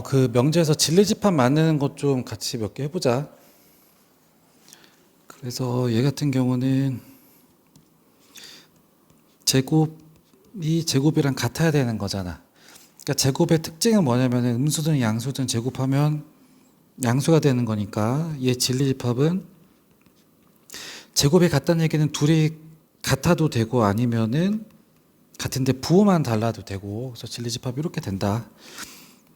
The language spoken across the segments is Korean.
그 명제에서 진리집합 만드는 것 좀 같이 몇 개 해보자. 그래서 얘 같은 경우는 제곱이 제곱이랑 같아야 되는 거잖아. 그러니까 제곱의 특징은 뭐냐면 음수든 양수든 제곱하면 양수가 되는 거니까 얘 진리집합은 제곱이 같다는 얘기는 둘이 같아도 되고 아니면은 같은데 부호만 달라도 되고, 그래서 진리집합이 이렇게 된다.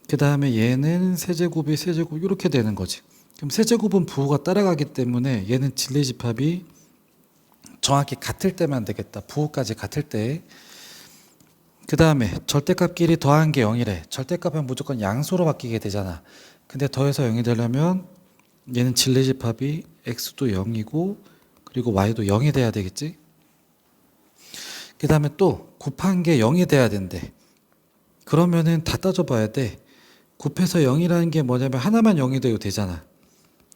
그 다음에 얘는 세제곱이 세제곱 이렇게 되는 거지. 그럼 세제곱은 부호가 따라가기 때문에 얘는 진리집합이 정확히 같을 때만 되겠다. 부호까지 같을 때. 그 다음에 절대값끼리 더한 게 0이래. 절대값은 무조건 양수로 바뀌게 되잖아. 근데 더해서 0이 되려면 얘는 진리집합이 x도 0이고 그리고 y도 0이 돼야 되겠지. 그 다음에 또 곱한 게 0이 돼야 된대. 그러면은 다 따져봐야 돼. 곱해서 0이라는 게 뭐냐면 하나만 0이 돼도 되잖아.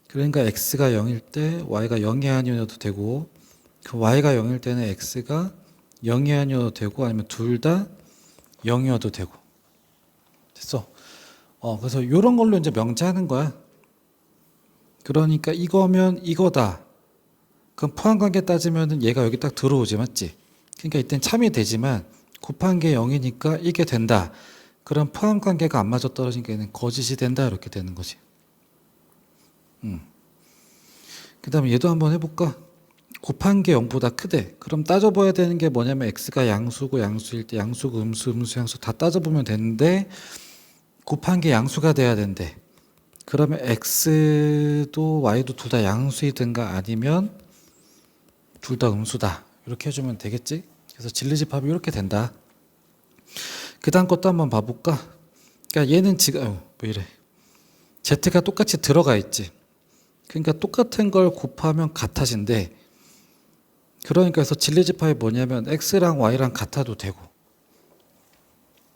그러니까 x가 0일 때 y가 0이 아니어도 되고, 그 y가 0일 때는 x가 0이 아니어도 되고, 아니면 둘 다 0이어도 되고. 됐어. 그래서 이런 걸로 이제 명제하는 거야. 그러니까 이거면 이거다. 그럼 포함관계 따지면은 얘가 여기 딱 들어오지, 맞지? 그러니까 이땐 참이 되지만 곱한 게 0이니까 이게 된다. 그럼 포함관계가 안 맞아 떨어지니까 얘는 거짓이 된다. 이렇게 되는 거지. 그 다음에 얘도 한번 해볼까? 곱한 게 0보다 크대. 그럼 따져봐야 되는 게 뭐냐면 x가 양수고 양수일 때 양수고 음수 양수 다 따져보면 되는데 곱한 게 양수가 돼야 된대. 그러면 x도 y도 둘 다 양수이든가 아니면 둘 다 음수다. 이렇게 해주면 되겠지? 그래서 진리집합이 이렇게 된다. 그 다음 것도 한번 봐볼까? 그러니까 얘는 지금 왜 이래? z가 똑같이 들어가 있지. 그러니까 똑같은 걸 곱하면 같아진대. 그러니까 그래서 진리집합이 뭐냐면 x랑 y랑 같아도 되고,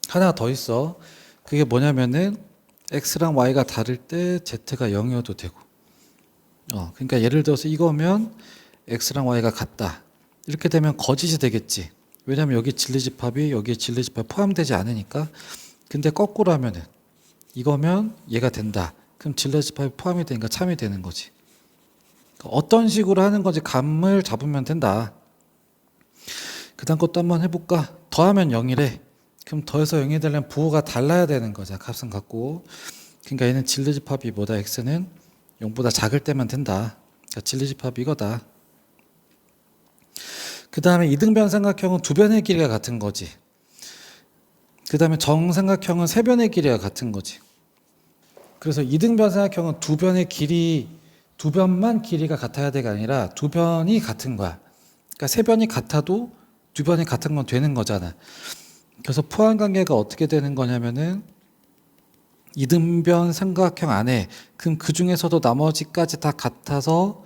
하나 더 있어. 그게 뭐냐면은 x랑 y가 다를 때 z가 0이어도 되고. 그러니까 예를 들어서 이거면 x랑 y가 같다. 이렇게 되면 거짓이 되겠지. 왜냐면 여기 진리집합이 여기에 진리집합 포함되지 않으니까. 근데 거꾸로 하면은 이거면 얘가 된다. 그럼 진리집합이 포함이 되니까 참이 되는 거지. 어떤 식으로 하는 건지 감을 잡으면 된다. 그 다음 것도 한번 해볼까? 더하면 0이래. 그럼 더해서 0이 되려면 부호가 달라야 되는 거죠. 값은 같고. 그러니까 얘는 진리집합이 뭐다? x는 0보다 작을 때만 된다. 그러니까 진리집합이 이거다. 그 다음에 이등변 삼각형은 두 변의 길이가 같은 거지. 그 다음에 정삼각형은 세 변의 길이가 같은 거지. 그래서 이등변 삼각형은 두 변의 길이, 두 변만 길이가 같아야 되가 아니라 두 변이 같은 거야. 그러니까 세 변이 같아도 두 변이 같은 건 되는 거잖아. 그래서 포함관계가 어떻게 되는 거냐면은 이등변 삼각형 안에 그럼 그 중에서도 나머지까지 다 같아서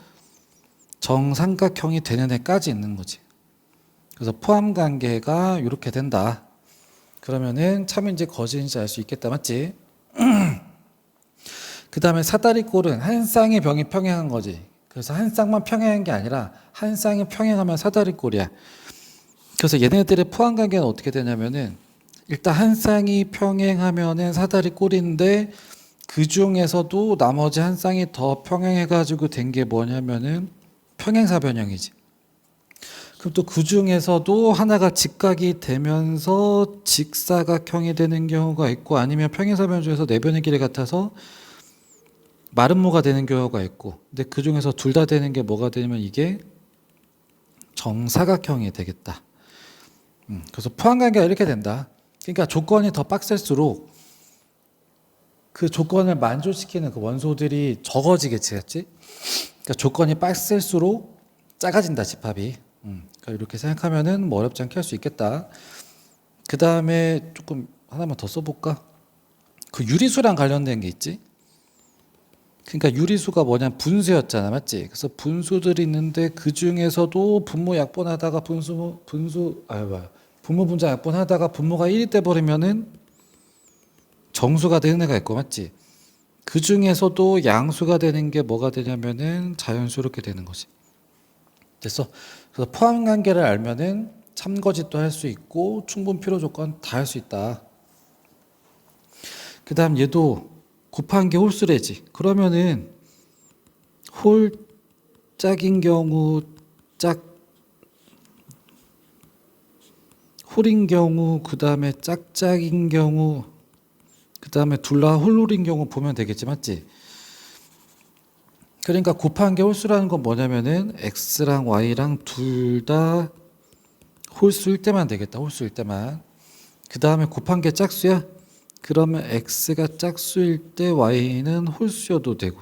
정삼각형이 되는 애까지 있는 거지. 그래서 포함관계가 이렇게 된다. 그러면은 참인지 거짓인지 알 수 있겠다, 맞지? 그 다음에 사다리꼴은 한 쌍의 병이 평행한 거지. 그래서 한 쌍만 평행한 게 아니라 한 쌍이 평행하면 사다리꼴이야. 그래서 얘네들의 포함관계는 어떻게 되냐면은 일단 한 쌍이 평행하면은 사다리꼴인데 그 중에서도 나머지 한 쌍이 더 평행해가지고 된 게 뭐냐면은 평행사변형이지. 그럼 또 그 중에서도 하나가 직각이 되면서 직사각형이 되는 경우가 있고, 아니면 평행사변 중에서 네 변의 길이 같아서 마름모가 되는 경우가 있고, 근데 그 중에서 둘 다 되는 게 뭐가 되냐면 이게 정사각형이 되겠다. 그래서 포함관계가 이렇게 된다. 그러니까 조건이 더 빡셀수록 그 조건을 만족시키는 그 원소들이 적어지겠지, 그렇지? 그러니까 조건이 빡셀수록 작아진다, 집합이. 그러니까 이렇게 생각하면은 뭐 어렵지 않게 할 수 있겠다. 그 다음에 조금 하나만 더 써볼까? 그 유리수랑 관련된 게 있지. 그러니까 유리수가 뭐냐 분수였잖아, 맞지? 그래서 분수들이 있는데 그 중에서도 분모 약분하다가 분모 분자 약분하다가 분모가 1이 돼 버리면은 정수가 되는 애가 있고, 맞지? 그 중에서도 양수가 되는 게 뭐가 되냐면은 자연수 이렇게 되는 거지. 됐어. 그래서 포함 관계를 알면은 참거짓도 할 수 있고 충분 필요 조건 다 할 수 있다. 그 다음 얘도 곱한 게 홀수래지. 그러면은 홀짝인 경우 홀인 경우, 그 다음에 짝짝인 경우, 그 다음에 둘 다 홀홀인 경우 보면 되겠지, 맞지? 그러니까 곱한 게 홀수라는 건 뭐냐면은 x랑 y랑 둘 다 홀수일 때만 되겠다. 홀수일 때만. 그 다음에 곱한 게 짝수야? 그러면 x가 짝수일 때 y는 홀수여도 되고,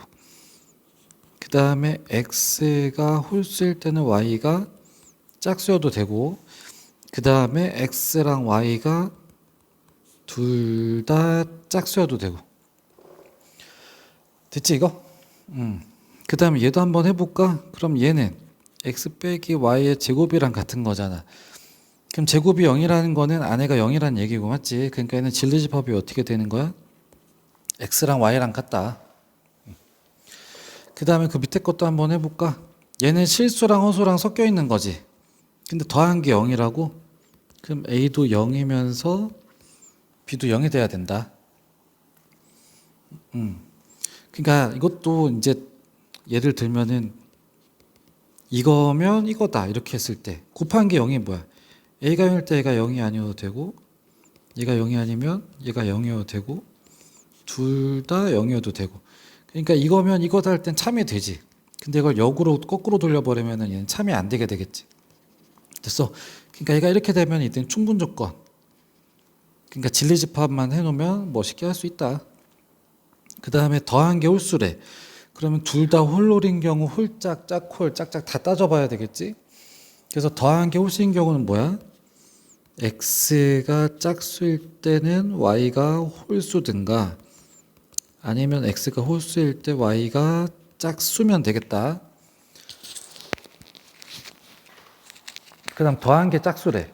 그 다음에 x가 홀수일 때는 y가 짝수여도 되고, 그 다음에 x랑 y가 둘 다 짝수여도 되고. 됐지 이거? 그 다음에 얘도 한번 해볼까? 그럼 얘는 x 빼기 y의 제곱이랑 같은 거잖아. 그럼 제곱이 0이라는 거는 안에가 0이라는 얘기고, 맞지? 그러니까 얘는 진리집합이 어떻게 되는 거야? x랑 y랑 같다. 그 다음에 그 밑에 것도 한번 해볼까? 얘는 실수랑 허수랑 섞여 있는 거지. 근데 더한 게 0이라고? 그럼 a도 0이면서 b도 0이 돼야 된다. 그러니까 이것도 이제 예를 들면은 이거면 이거다 이렇게 했을 때 곱한 게 0이 뭐야? a가 0일 때 얘가 0이 아니어도 되고, 얘가 0이 아니면 얘가 0이어도 되고, 둘 다 0이어도 되고. 그러니까 이거면 이거다 할 땐 참이 되지. 근데 이걸 역으로 거꾸로 돌려버리면은 얘는 참이 안 되게 되겠지. 됐어. 그러니까 얘가 이렇게 되면 이땐 충분 조건. 그러니까 진리집합만 해놓으면 멋있게 할 수 있다. 그 다음에 더한 게 홀수래. 그러면 둘 다 홀홀인 경우 홀짝, 짝홀, 짝짝 다 따져봐야 되겠지. 그래서 더한 게 홀수인 경우는 뭐야? x가 짝수일 때는 y가 홀수든가, 아니면 x가 홀수일 때 y가 짝수면 되겠다. 그 다음 더한 게 짝수래.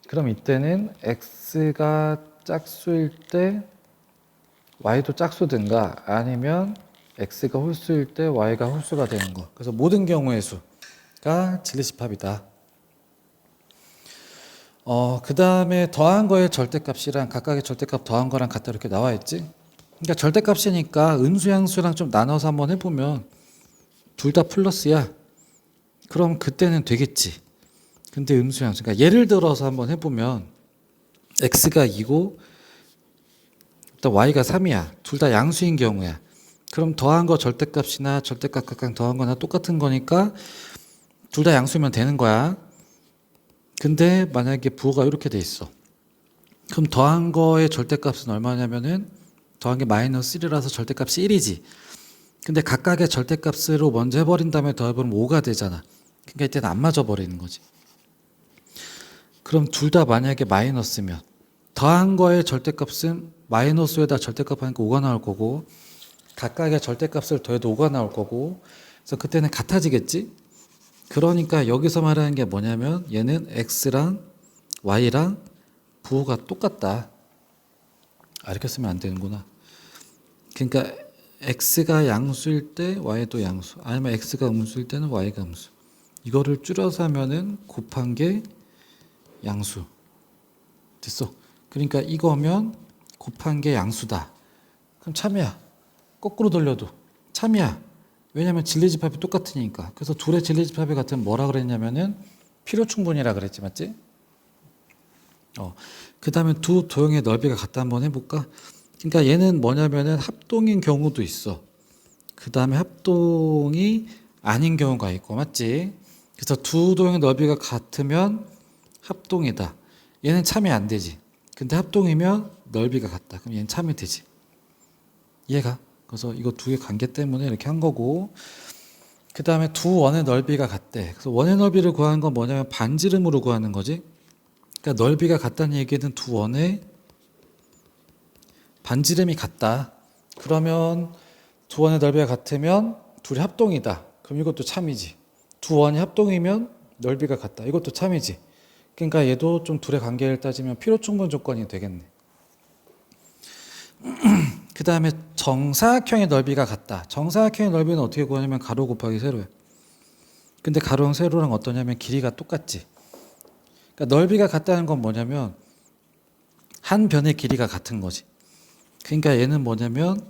그럼 이때는 x가 짝수일 때 y도 짝수든가, 아니면 x가 홀수일 때 y가 홀수가 되는 거. 그래서 모든 경우의 수가 진리집합이다. 그 다음에 더한 거의 절대값이랑 각각의 절대값 더한 거랑 같다 이렇게 나와 있지. 그러니까 절대값이니까 음수양수랑 좀 나눠서 한번 해보면 둘 다 플러스야. 그럼 그때는 되겠지. 근데 음수양수. 그러니까 예를 들어서 한번 해보면 x가 2고 일단 y가 3이야. 둘 다 양수인 경우야. 그럼 더한 거 절대값이나 절대값 각각 더한 거나 똑같은 거니까 둘 다 양수면 되는 거야. 근데 만약에 부호가 이렇게 돼 있어. 그럼 더한 거의 절대값은 얼마냐면은 더한 게 마이너스 1이라서 절대값이 1이지. 근데 각각의 절대값으로 먼저 해버린 다음에 더해버리면 5가 되잖아. 그러니까 이때는 안 맞아버리는 거지. 그럼 둘 다 만약에 마이너스면 더한 거의 절대값은 마이너스에다 절대값 하니까 5가 나올 거고, 각각의 절대값을 더해도 5가 나올 거고, 그래서 그때는 같아지겠지? 그러니까 여기서 말하는 게 뭐냐면 얘는 x랑 y랑 부호가 똑같다. 이렇게 쓰면 안 되는구나. 그러니까 x가 양수일 때 y도 양수, 아니면 x가 음수일 때는 y가 음수. 이거를 줄여서 하면은 곱한 게 양수. 됐어. 그러니까 이거면 곱한 게 양수다. 그럼 참이야. 거꾸로 돌려도 참이야. 왜냐면 진리집합이 똑같으니까. 그래서 둘의 진리집합이 같으면 뭐라 그랬냐면은 필요충분이라 그랬지, 맞지? 그 다음에 두 도형의 넓이가 같다 한번 해볼까? 그러니까 얘는 뭐냐면은 합동인 경우도 있어. 그 다음에 합동이 아닌 경우가 있고, 맞지? 그래서 두 도형의 넓이가 같으면 합동이다. 얘는 참이 안 되지. 근데 합동이면 넓이가 같다. 그럼 얘는 참이 되지. 이해가? 그래서 이거 두 개 관계 때문에 이렇게 한 거고, 그 다음에 두 원의 넓이가 같대. 그래서 원의 넓이를 구하는 건 뭐냐면 반지름으로 구하는 거지. 그러니까 넓이가 같다는 얘기는 두 원의 반지름이 같다. 그러면 두 원의 넓이가 같으면 둘이 합동이다. 그럼 이것도 참이지. 두 원이 합동이면 넓이가 같다. 이것도 참이지. 그러니까 얘도 좀 둘의 관계를 따지면 필요충분 조건이 되겠네. 그 다음에 정사각형의 넓이가 같다. 정사각형의 넓이는 어떻게 구하냐면 가로 곱하기 세로야. 근데 가로랑 세로랑 어떠냐면 길이가 똑같지. 그러니까 넓이가 같다는 건 뭐냐면 한 변의 길이가 같은 거지. 그러니까 얘는 뭐냐면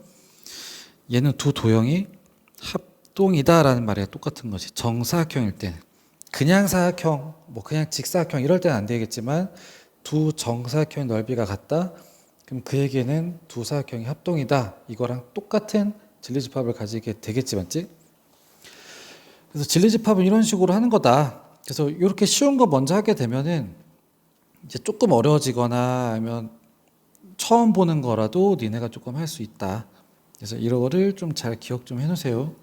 얘는 두 도형이 합동이다라는 말이랑 똑같은 거지. 정사각형일 때는. 그냥 사각형, 뭐 그냥 직사각형 이럴 때는 안 되겠지만 두 정사각형의 넓이가 같다. 그럼 그에게는 두 사각형이 합동이다. 이거랑 똑같은 진리집합을 가지게 되겠지, 맞지? 그래서 진리집합은 이런 식으로 하는 거다. 그래서 이렇게 쉬운 거 먼저 하게 되면은 이제 조금 어려워지거나 아니면 처음 보는 거라도 니네가 조금 할 수 있다. 그래서 이거를 좀 잘 기억 좀 해놓으세요.